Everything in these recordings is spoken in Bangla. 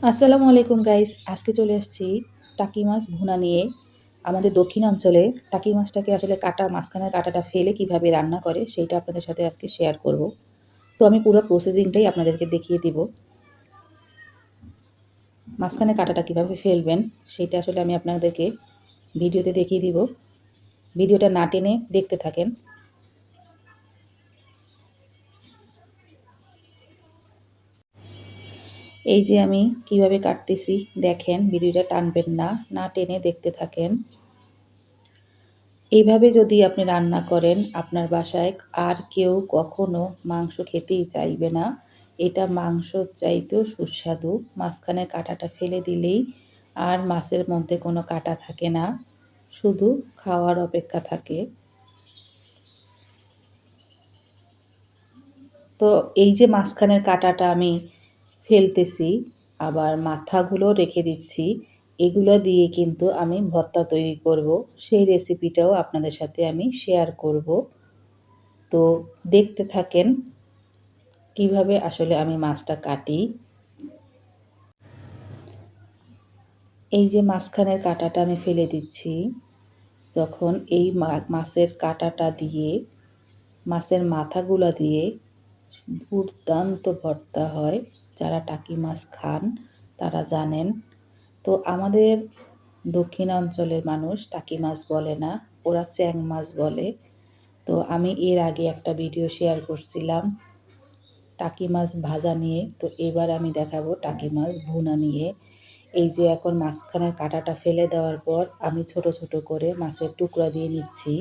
আসসালামু আলাইকুম গাইস, আজকে চলে আসছি টাকি মাছ ভুনা নিয়ে। আমাদের দক্ষিণাঞ্চলে টাকি মাছটাকে আসলে মাঝখানের কাঁটাটা ফেলে কিভাবে রান্না করে সেইটা আপনাদের সাথে আজকে শেয়ার করব। তো আমি পুরো প্রসেসিংটাই আপনাদেরকে দেখিয়ে দিব। মাঝখানে কাঁটাটা কিভাবে ফেলবেন সেটা আসলে আমি আপনাদেরকে ভিডিওতে দেখিয়ে দিব। ভিডিওটা না টেনে দেখতে থাকেন। এই যে আমি কিভাবে কাটতেছি দেখেন, ভিডিওটা টানবেন না, না টেনে দেখতে থাকেন। এইভাবে যদি আপনি রান্না করেন আপনার বাসায় আর কেউ কখনো মাংস খেতেই চাইবে না। এটা মাংসর চাইতেও সুস্বাদু। মাঝখানে কাঁটাটা ফেলে দিলেই আর মাছের মধ্যে কোনো কাঁটা থাকে না, শুধু খাওয়ার অপেক্ষা থাকে। তো এই যে মাঝখানের কাঁটাটা আমি ফেলতেছি, আবার মাথাগুলো রেখে দিচ্ছি। এগুলো দিয়ে কিন্তু আমি ভর্তা তৈরি করব। সেই রেসিপিটাও আপনাদের সাথে আমি শেয়ার করব। তো দেখতে থাকেন কিভাবে আসলে আমি মাছটা কাটি। এই যে মাঝখানের কাঁটাটা আমি ফেলে দিচ্ছি। যখন এই মাছের কাঁটাটা দিয়ে, মাছের মাথাগুলো দিয়ে দুর্দান্ত ভর্তা হয়। যারা টাকি মাছ খান তারা জানেন। তো আমাদের দক্ষিণাঞ্চলের মানুষ টাকি মাছ বলে না, ওরা চ্যাং মাছ বলে। তো আমি এর আগে একটা ভিডিও শেয়ার করছিলাম টাকি মাছ ভাজা নিয়ে। তো এবার আমি দেখাবো টাকি মাছ ভুনা নিয়ে। এই যে এখন মাঝখানের কাঁটাটা ফেলে দেওয়ার পর আমি ছোট ছোট করে মাছের টুকরা দিয়ে নিচ্ছি।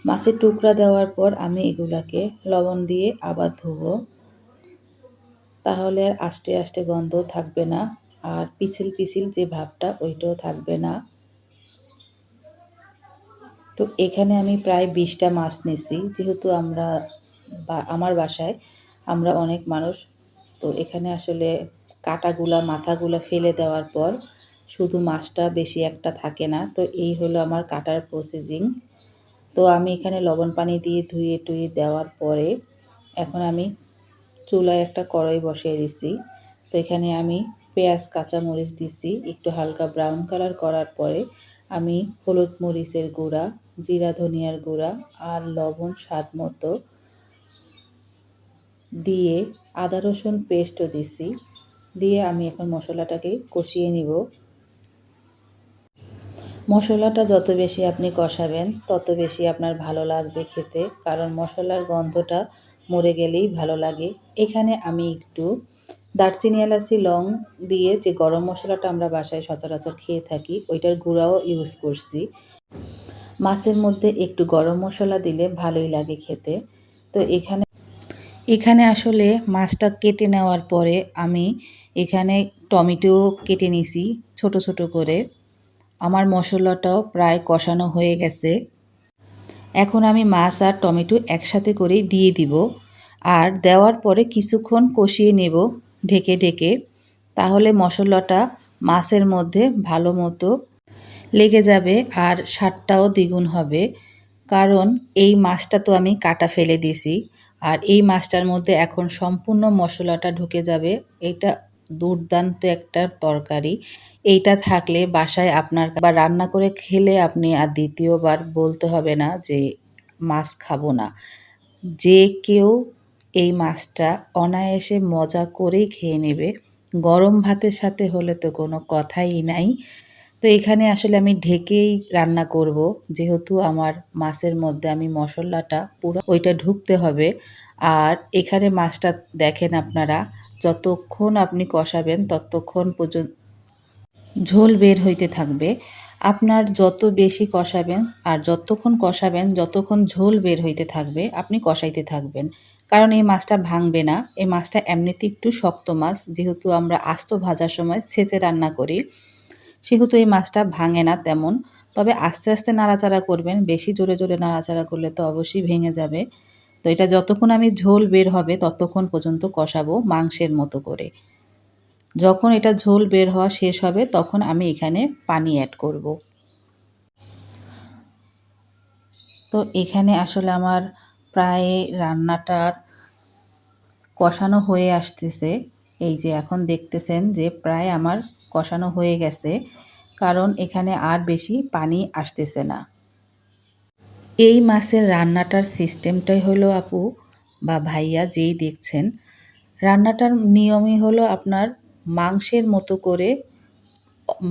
মাছের টুকরা দেওয়ার পর আমি এগুলাকে লবণ দিয়ে আবার ধুবো। তাহলে আর আস্তে আস্তে গন্ধ থাকবে না, আর পিছিল পিছিল যে ভাবটা ওইটাও থাকবে না। তো এখানে আমি প্রায় 20টা মাছ নিছি, যেহেতু আমার বাসায় আমরা অনেক মানুষ। তো এখানে আসলে কাঁটাগুলা মাথাগুলা ফেলে দেওয়ার পর শুধু মাছটা বেশি একটা থাকে না। তো এই হলো আমার কাটার প্রসেসিং। তো আমি এখানে লবণ পানি দিয়ে ধুয়ে টুয়ে দেওয়ার পরে এখন আমি চুলায় একটা কড়াই বসিয়ে দিছি। তো এখানে আমি পেঁয়াজ কাঁচামরিচ দিছি, একটু হালকা ব্রাউন কালার করার পরে আমি হলুদ মরিচের গুঁড়া, জিরা ধনিয়ার গুঁড়া আর লবণ স্বাদ মতো দিয়ে আদা রসুন পেস্টও দিছি। দিয়ে আমি এখন মশলাটাকে কষিয়ে নিব। মশলাটা যত বেশি আপনি কষাবেন তত বেশি আপনার ভালো লাগবে খেতে, কারণ মশলার গন্ধটা মরে গেলেই ভালো লাগে। এখানে আমি একটু দারচিনি এলাচি লং দিয়ে যে গরম মশলাটা আমরা বাসায় সচরাচর খেয়ে থাকি ওইটার গুঁড়াও ইউজ করছি। মাছের মধ্যে একটু গরম মশলা দিলে ভালোই লাগে খেতে। তো এখানে আসলে মাছটা কেটে নেওয়ার পরে আমি এখানে টমেটো কেটে নিছি ছোট ছোট করে। আমার মশলাটাও প্রায় কষানো হয়ে গেছে। এখন আমি মাছ আর টমেটো একসাথে করে দিয়ে দিব, আর দেওয়ার পরে কিছুক্ষণ কষিয়ে নেব ঢেকে ঢেকে। তাহলে মশলাটা মাছের মধ্যে ভালো মতো লেগে যাবে আর স্বাদটাও দ্বিগুণ হবে। কারণ এই মাছটা তো আমি কাটা ফেলে দিছি, আর এই মাছটার মধ্যে এখন সম্পূর্ণ মশলাটা ঢুকে যাবে। এটা দুর্দান্ত একটা তরকারি। এইটা থাকলে বাসায় আপনার বা রান্না করে খেলে আপনি আর দ্বিতীয়বার বলতে হবে না যে মাছ খাবো না। যে কেউ এই মাছটা অনায়াসে মজা করেই খেয়ে নেবে। গরম ভাতের সাথে হলে তো কোনো কথাই নাই। তো এখানে আসলে আমি ঢেকেই রান্না করব, যেহেতু আমার মাছের মধ্যে আমি মশলাটা পুরো ওইটা ঢুকতে হবে। আর এখানে মাছটা দেখেন আপনারা, যতক্ষণ আপনি কষাবেন ততক্ষণ পর্যন্ত ঝোল বের হইতে থাকবে। আপনার যত বেশি কষাবেন আর যতক্ষণ কষাবেন যতক্ষণ ঝোল বের হইতে থাকবে আপনি কষাইতে থাকবেন। কারণ এই মাছটা ভাঙবে না। এই মাছটা এমনিতে একটু শক্ত মাছ, যেহেতু আমরা আস্ত ভাজার সময় ছেঁচে রান্না করি, সেহেতু এই মাছটা ভাঙে না তেমন। তবে আস্তে আস্তে নাড়াচাড়া করবেন, বেশি জোরে জোরে নাড়াচাড়া করলে তো অবশ্যই ভেঙে যাবে। তো এটা যতক্ষণ আমি ঝোল বের হবে ততক্ষণ পর্যন্ত কষাবো মাংসের মতো করে। যখন এটা ঝোল বের হওয়া শেষ হবে তখন আমি এখানে পানি অ্যাড করব। তো এখানে আসলে আমার প্রায় রান্নাটার কষানো হয়ে আসতেছে। এই যে এখন দেখতেছেন যে প্রায় আমার কষানো হয়ে গেছে, কারণ এখানে আর বেশি পানি আসতেছে না। এই মাছের রান্নাটার সিস্টেমটাই হলো আপু বা ভাইয়া যেই দেখছেন, রান্নাটার নিয়মই হলো আপনার মাংসের মতো করে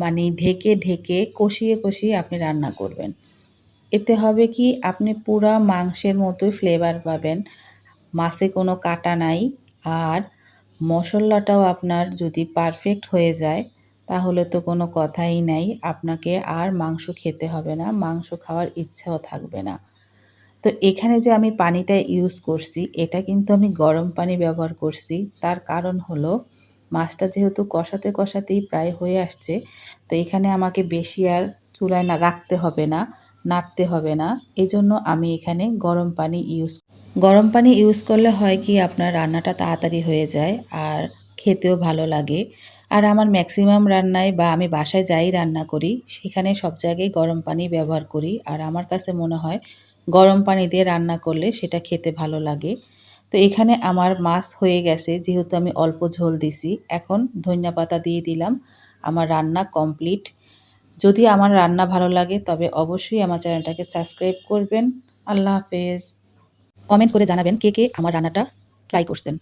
মানে ঢেকে ঢেকে কষিয়ে কষিয়ে আপনি রান্না করবেন। এতে হবে কি আপনি পুরা মাংসের মতোই ফ্লেভার পাবেন, মাছে কোনো কাটা নাই। আর মশলাটাও আপনার যদি পারফেক্ট হয়ে যায় তাহলে তো কোনো কথাই নাই, আপনাকে আর মাংস খেতে হবে না, মাংস খাওয়ার ইচ্ছাও থাকবে না। তো এখানে যে আমি পানিটা ইউজ করছি এটা কিন্তু আমি গরম পানি ব্যবহার করছি। তার কারণ হলো মাছটা যেহেতু কষাতে কষাতেই প্রায় হয়ে আসছে, তো এখানে আমাকে বেশি আর চুলায় না রাখতে হবে না, নাড়তে হবে না। এজন্য আমি এখানে গরম পানি ইউজ করলে হয় কি আপনার রান্নাটা তাড়াতাড়ি হয়ে যায় আর খেতেও ভালো লাগে। আর আমার ম্যাক্সিমাম রান্নায় বা আমি বাসায় যাই রান্না করি সেখানে সব জায়গায় গরম পানি ব্যবহার করি। আর আমার কাছে মনে হয় গরম পানি দিয়ে রান্না করলে সেটা খেতে ভালো লাগে। তো এখানে আমার মাছ হয়ে গেছে, যেহেতু আমি অল্প ঝোল দিছি। এখন ধনিয়া পাতা দিয়ে দিলাম। আমার রান্না কমপ্লিট। যদি আমার রান্না ভালো লাগে তবে অবশ্যই আমার চ্যানেলটাকে সাবস্ক্রাইব করবেন। আল্লাহ হাফেজ। কমেন্ট করে জানাবেন কে কে আমার রান্নাটা ট্রাই করছেন।